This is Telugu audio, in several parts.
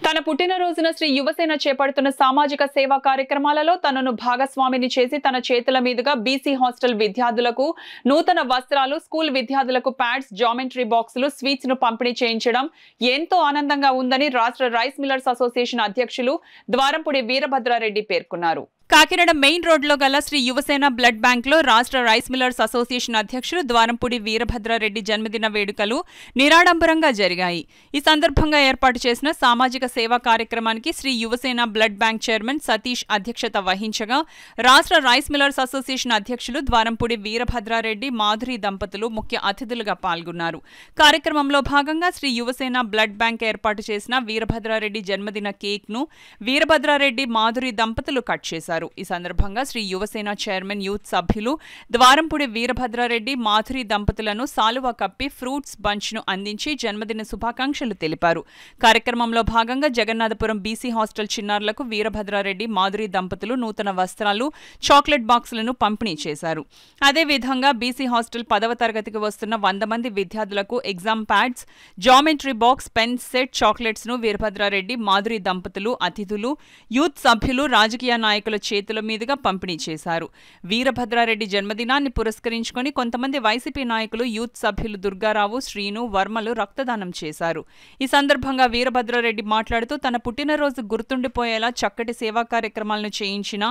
తన పుట్టినరోజున శ్రీ యువసేన చేపడుతున్న సామాజిక సేవా కార్యక్రమాలలో తనను భాగస్వామిని చేసి తన చేతుల మీదుగా బీసీ హాస్టల్ విద్యార్థులకు నూతన వస్త్రాలు, స్కూల్ విద్యార్థులకు ప్యాడ్స్, జామెంట్రీ బాక్సులు, స్వీట్స్ ను పంపిణీ చేయించడం ఎంతో ఆనందంగా ఉందని రాష్ట్ర రైస్ మిల్లర్స్ అసోసియేషన్ అధ్యక్షులు ద్వారంపూడి వీరభద్రారెడ్డి పేర్కొన్నారు. కాకినాడ మెయిన్ రోడ్లో గల శ్రీ యువసేన బ్లడ్ బ్యాంక్లో రాష్ట్ర రైస్ మిల్లర్స్ అసోసియేషన్ అధ్యక్షులు ద్వారంపూడి వీరభద్రారెడ్డి జన్మదిన వేడుకలు నిరాడంబరంగా జరిగాయి. ఈ సందర్భంగా ఏర్పాటు చేసిన సామాజిక సేవా కార్యక్రమానికి Shri Yuvasena blood bank chairman Satish అధ్యక్షత వహించగా రాష్ట్ర రైస్ మిల్లర్స్ అసోసియేషన్ అధ్యక్షులు ద్వారంపూడి వీరభద్రారెడ్డి, మాధురి దంపతులు ముఖ్య అతిథులుగా పాల్గొన్నారు. కార్యక్రమంలో భాగంగా శ్రీ యువసేన బ్లడ్ బ్యాంక్ ఏర్పాటు చేసిన వీరభద్రారెడ్డి జన్మదిన కేక్ ను వీరభద్రారెడ్డి, మాధురి దంపతులు కట్ చేశారు. ఈ సందర్భంగా శ్రీ యువసేన చైర్మన్ యూత్ సభ్యులు ద్వారంపూడి వీరభద్రారెడ్డి, మాధురి దంపతులను సాలువా కప్పి ఫ్రూట్స్ బంచ్ ను అందించి జన్మదిన శుభాకాంక్షలు తెలిపారు. కార్యక్రమంలో భాగంగా జగన్నాథపురం బీసీ హాస్టల్ చిన్నారులకు వీరభద్రారెడ్డి, మాధురి దంపతులు నూతన వస్త్రాలు, చాక్లెట్ బాక్సులను పంపిణీ చేశారు. అదేవిధంగా బీసీ హాస్టల్ 10వ తరగతికి వస్తున్న 100 మంది విద్యార్థులకు exam pads, geometry box, pen set, chocolates ను వీరభద్రారెడ్డి, మాధురి దంపతులు, అతిథులు, యూత్ సభ్యులు, రాజకీయ నాయకుల చేతుల మీదుగా పంపిణీ చేశారు. వీరభద్రారెడ్డి జన్మదినాన్ని పురస్కరించుకుని కొంతమంది వైసీపీ నాయకులు, యూత్ సభ్యులు దుర్గారావు, శ్రీను, వర్మలు రక్తదానం చేశారు. ఈ సందర్భంగా వీరభద్రారెడ్డి మాట్లాడుతూ తన పుట్టినరోజు గుర్తుండిపోయేలా చక్కటి సేవా కార్యక్రమాలను చేయించిన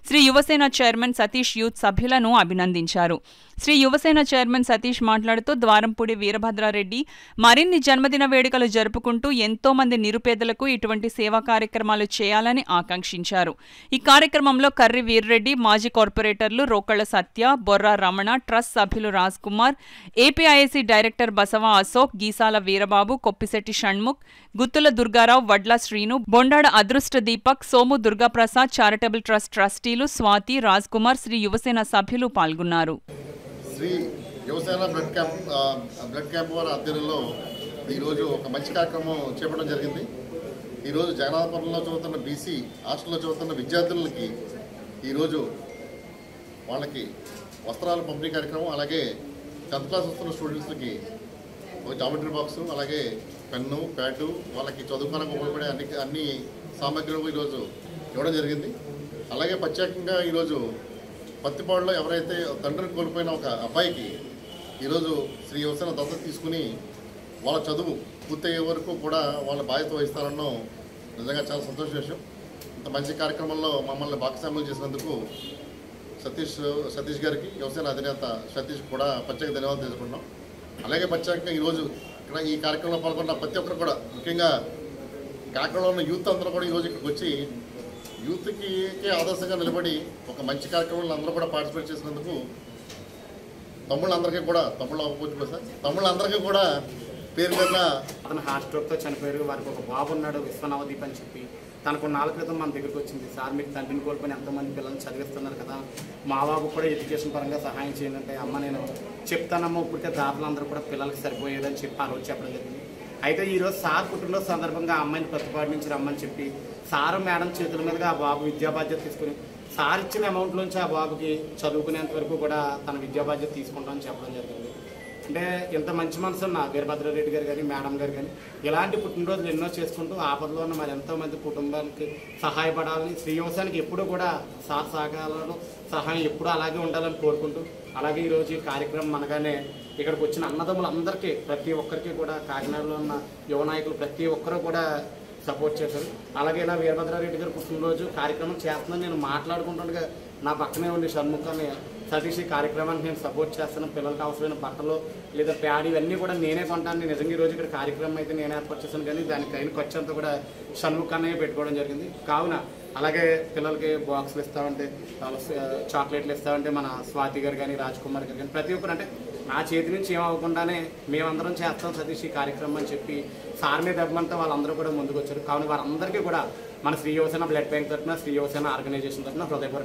శ్రీ యువసేన చైర్మన్ సతీష్ యూత్ సభ్యులను అభినందించారు. శ్రీ యువసేన చైర్మన్ సతీష్ మాట్లాడుతూ ద్వారంపూడి వీరభద్రారెడ్డి మరిన్ని జన్మదిన వేడుకలు జరుపుకుంటూ ఎంతో మంది నిరుపేదలకు ఇటువంటి సేవా కార్యక్రమాలు చేయాలని ఆకాంక్షించారు. ఈ కార్యక్రమంలో కర్రి వీర్రెడ్డి, మాజీ కార్పొరేటర్లు రోకళ్ల సత్య, బొర్రా రమణ, ట్రస్ట్ సభ్యులు రాజ్ కుమార్, ఏపీఐఏసీ డైరెక్టర్ బసవ అశోక్, గీసాల వీరబాబు, కొప్పిశెట్టి షణ్ముఖ్, గుత్తుల దుర్గారావు, వడ్ల శ్రీను, బొండాడ అదృష్ట దీపక్, సోము దుర్గాప్రసాద్, చారిటబుల్ ట్రస్ట్ ట్రస్టీలు స్వాతి, రాజ్ కుమార్, శ్రీ యువసేన సభ్యులు పాల్గొన్నారు. శ్రీ యువసేన బ్లడ్ క్యాంప్ వారి ఆధ్వర్యంలో ఈరోజు ఒక మంచి కార్యక్రమం చేపట్టడం జరిగింది. ఈరోజు జగన్నాథపురంలో చదువుతున్న బీసీ హాస్టల్లో చదువుతున్న విద్యార్థులకి ఈరోజు వాళ్ళకి వస్త్రాల పంపిణీ కార్యక్రమం, అలాగే 10th క్లాస్ వస్తున్న స్టూడెంట్స్కి ఒక జామెట్రీ బాక్సు, అలాగే పెన్ను, ప్యాటు, వాళ్ళకి చదువుకోవడానికి ఉపయోగపడే అన్ని సామగ్రిలు ఈరోజు ఇవ్వడం జరిగింది. అలాగే ప్రత్యేకంగా ఈరోజు పత్తిపాడులో ఎవరైతే తండ్రిని కోల్పోయిన ఒక అబ్బాయికి ఈరోజు శ్రీ యువసేన దత్తత తీసుకుని వాళ్ళ చదువు పూర్తయ్యే వరకు కూడా వాళ్ళ బాధ్యత వహిస్తారనడం నిజంగా చాలా సంతోష విషయం. ఇంత మంచి కార్యక్రమంలో మమ్మల్ని భాగస్వామ్యం చేసినందుకు సతీష్ గారికి, యువసేన అధినేత సతీష్ కూడా ప్రత్యేక ధన్యవాదాలు తెలుసుకుంటున్నాం. అలాగే ప్రత్యేకంగా ఈరోజు ఇక్కడ ఈ కార్యక్రమంలో పాల్గొన్న ప్రతి ఒక్కరు కూడా, ముఖ్యంగా కాకినాడలో ఉన్న యూత్ అందరూ కూడా ఈరోజు ఇక్కడికి వచ్చి యూత్కి ఆదర్శంగా నిలబడి ఒక మంచి కార్యక్రమంలో అందరూ కూడా పార్టిసిపేట్ చేసినందుకు తమ్ముళ్ళందరికీ కూడా పేరు పేరున అతను హార్ట్ స్ట్రోక్తో చనిపోయారు. వారికి ఒక బాబు ఉన్నాడు, విశ్వనవదీప్ అని చెప్పి. తనకు 4 క్రితం మన దగ్గరికి వచ్చింది. సార్ మీకు తండ్రిని కోల్పోయిన ఎంతోమంది పిల్లల్ని చదివిస్తున్నారు కదా, మా బాబు కూడా ఎడ్యుకేషన్ పరంగా సహాయం చేయండి అంటే, అమ్మ నేను చెప్తానమ్మా, ఇప్పటికే దాతలందరూ కూడా పిల్లలకి సరిపోయేదని చెప్పి ఆ రోజు చెప్పడం జరిగింది. అయితే ఈరోజు సార్ పుట్టినరోజు సందర్భంగా ఆ అమ్మాయిని ప్రతిపాటి నుంచి రమ్మని చెప్పి సార్ మేడం చేతుల మీదుగా ఆ బాబు విద్యా బాధ్యత తీసుకుని సార్ ఇచ్చిన అమౌంట్లోంచి ఆ బాబుకి చదువుకునేంత వరకు కూడా తన విద్యా బాధ్యత తీసుకుంటామని చెప్పడం జరిగింది. అంటే ఇంత మంచి మనసు ఉన్న వీరభద్రారెడ్డి గారు కానీ, మేడం గారు కానీ ఇలాంటి పుట్టినరోజులు ఎన్నో చేసుకుంటూ ఆపదలో ఉన్న మరి ఎంతోమంది కుటుంబానికి సహాయపడాలని, శ్రీ యువసేనకి ఎప్పుడూ కూడా సార్ సహకారాలను సహాయం ఎప్పుడూ అలాగే ఉండాలని కోరుకుంటూ, అలాగే ఈరోజు ఈ కార్యక్రమం అనగానే ఇక్కడికి వచ్చిన అన్నదమ్ములందరికీ ప్రతి ఒక్కరికి కూడా కాకినాడలో ఉన్న యువ నాయకులు ప్రతి ఒక్కరూ కూడా సపోర్ట్ చేశారు. అలాగే ఇలా వీరభద్రారెడ్డి గారు పుట్టినరోజు కార్యక్రమం చేస్తున్నాను నేను మాట్లాడుకుంటుండగా నా పక్కనే ఉండి షణ్ముఖ్ అని, సతీష్ ఈ కార్యక్రమానికి నేను సపోర్ట్ చేస్తాను, పిల్లలకు అవసరమైన బట్టలు లేదా ప్యాడ్ ఇవన్నీ కూడా నేనే కొంటాను, నిజంగా ఈరోజు ఇక్కడ కార్యక్రమం అయితే నేనే ఏర్పాటు చేశాను, కానీ దానికి అయిన ఖర్చు అంతా కూడా షణ్ముఖ్ అనే పెట్టుకోవడం జరిగింది. కావున అలాగే పిల్లలకి బాక్సులు ఇస్తామంటే, చాక్లెట్లు ఇస్తామంటే మన స్వాతి గారు కానీ, రాజ్ కుమార్ గారు కానీ ప్రతి ఒక్కరు, అంటే నా చేతి నుంచి ఏమవ్వకుండానే మేమందరం చేస్తాం సతీష్ ఈ కార్యక్రమం అని చెప్పి సార్ మీద అభిమంతా వాళ్ళందరూ కూడా ముందుకు వచ్చారు. కావున వారందరికీ కూడా మన శ్రీ యువసేన బ్లడ్ బ్యాంక్ తరఫున, శ్రీ యువసేన ఆర్గనైజేషన్ తరఫున హృదయపూర్వక